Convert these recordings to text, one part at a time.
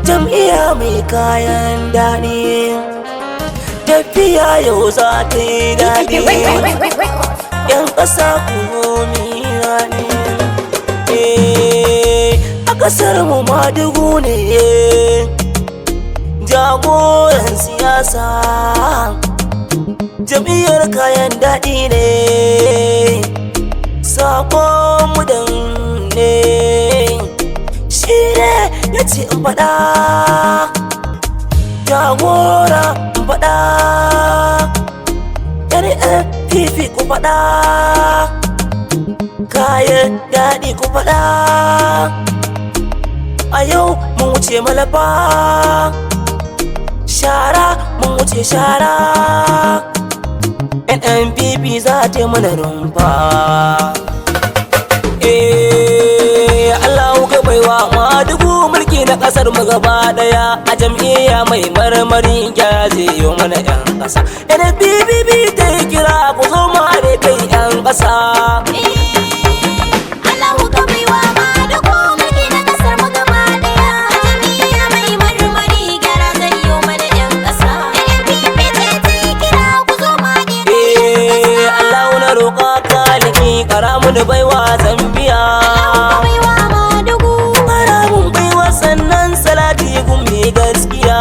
Jam'iyya mai kayan daɗi, tafiya yau za ta yi daɗi. 'Yan ƙasa ku mira ne, a ƙasar mu Madugu ne jagoran siyasa. Jam'iyyar kayan daɗi ne, sakon mu ne. Shi ne ya ce in faɗa, jagora in faɗa, NNPP ku faɗa, kayan daɗi ku faɗa. A yau mun wuce malafa, shara mun wuce shara. NNPP za ta yi mana rumfa. Allah ka baiwa Madugu mulki na kasar mu gaba daya. A jam'iyya mai marmari ya zai yi mana 'yan ƙasa. NNPP ta yi kira ku zo mu haɗe kai 'yan ƙasa. Karamun baiwa Zambiya, karamun baiwa sannan salati gumi gaskiya.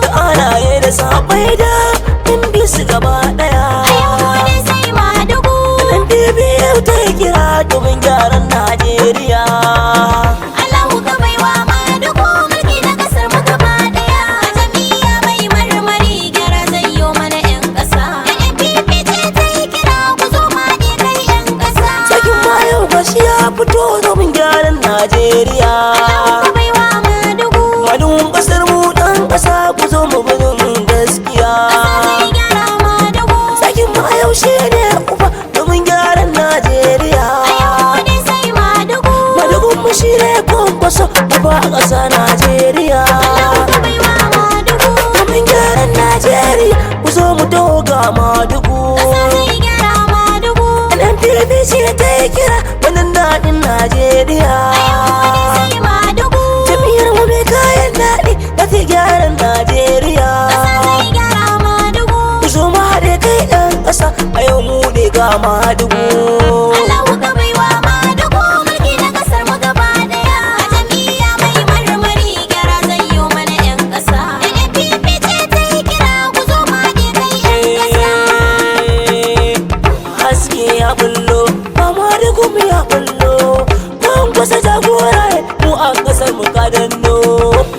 Da alaye da sabai da in bi su gaba daya. NNPP ta yi kira domin gyaran Najeriya. Fito domin gyaran Najeriya. Madugun kasar mu dan kasa ku zo mu bin gaskiya. Sakin mu a yau shi ne uba domin gyaran Najeriya. Madugun mu shi ne kwankwaso uba a ƙasa Najeriya. Domin gyaran Najeriya ku zo mu doga Madugu. NNPP ce ta yi kira wannan daɗin Najeriya. Jam'iyyar mu mai kayan daɗi da ta gyaran Najeriya. Ku zo mu haɗe kai ɗan ƙasa a yau mu ne ga Madugu. Ya bullo, Madugu mu ya bullo, don kwasa jagora mu a kasar mu ka danno.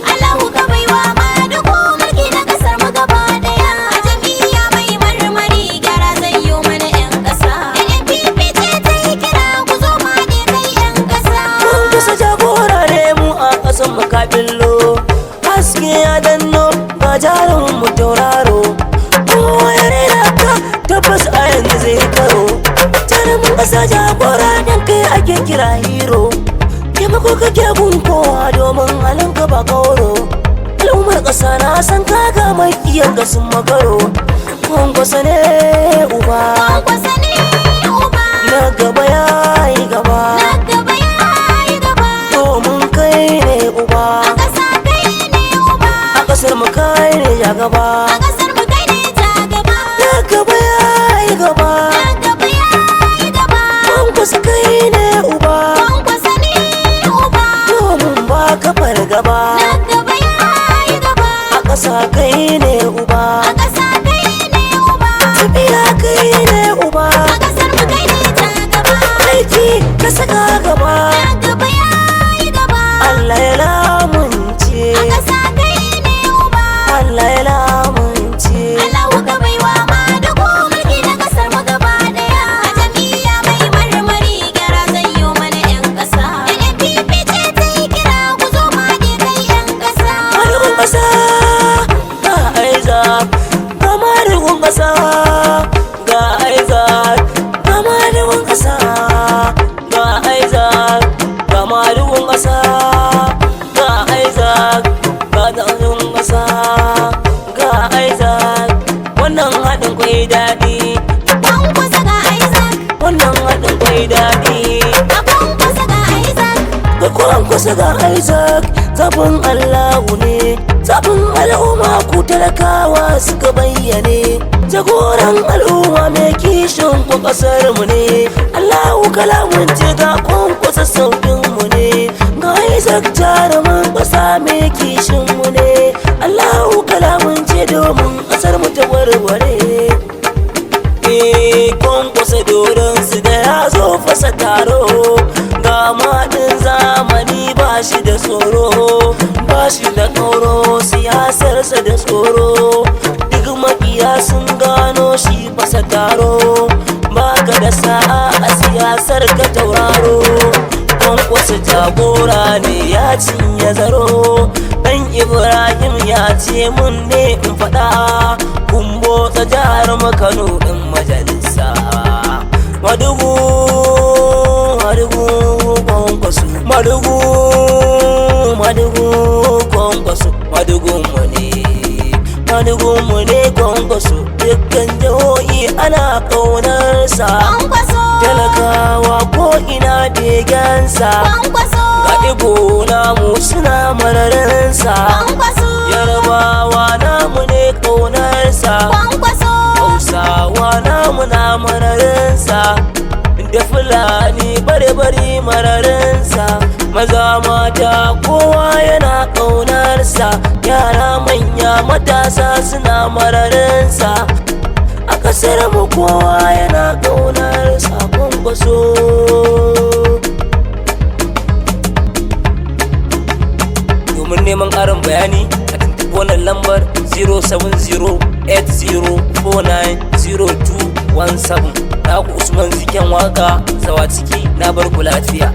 Allahu ka baiwa Madugu mulki na kasar mu gaba daya. Jam'iyya mai marmari gyara zai yi mana 'yan ƙasa. NNPP ce ta yi kira ku zo ma ne kai 'yan ƙasa. Don kwasa jagora ne mu a kasar mu ka billo, haske ya danno ga jarumin mu tauraro. Kowa ya rena ka tabbas a yanzu zai karo. Jarumin ƙasa jagora dan kai ake kira hero. Taimako kake gun kowa domin halin ka ba kauro. Al'ummar ƙasa na san kaga mai iyan ga sun makaro. Kwankwasa ne uba, Kwankwasa ne uba, na gaba ya yi gaba, na gaba ya yi gaba. domin kai ne uba, A ƙasa kai ne uba, a ƙasar mu kai ne ya gaba. a ƙasar mu kai ne ta gaba. Na gaba ya yi gaba, Na gaba ya yi gaba. kwankwasa kai ne uba, Kwankwasa ne uba, domin ba ka fargaba. na gaba ya yi gaba. A ƙasa kai ne uba, A ƙasa kai ne uba, tafiya kai ne uba. kwankwaso ga Isaac zaɓin Allahu ne, zaɓin al'umma ku talakawa suka bayyane, jagoran al'umma mai kishin ku ƙasar mu ne, Allahu kalamun ce ga kwankwaso sauƙin mu ne, ga Isaac jarumin ƙasa mai kishin mu ne, Allahu kalamun ce domin ƙasar mu ta warware. Kwankwaso doron su da ya zo fasa taro, ga maɗin zamani ba shi da tsoro, ba shi da ƙauro siyasarsa da tsoro, duk makiya sun gano shi fasa taro, ba ka da sa'a a siyasar ka tauraro. Kwankwaso jagora ne ya cinye zaro, ɗan Ibrahim ya ce mun ne in faɗa, kun motsa jihar Kano ɗin majalisa. Madugu Kwankwaso, Madugu Kwankwaso, madugun mu ne Kwankwaso, dukkan jihohi ana ƙaunarsa, talakawa ko ina begensa, ga Igbo namu suna mararinsa, Yarbawa namu ne ƙaunarsa, Hausawa namu na mararinsa, da Fulani bare-bare mararinsa, maza mata kowa yana ƙaunarsa, yara manya matasa suna mararinsa, a ƙasar mu kowa yana ƙaunarsa. Kwankwaso domin neman ƙarin bayani a tuntuɓi wannan lambar 07080490217. Naku Usman Ziken Waka Zawaciki, na barku lafiya.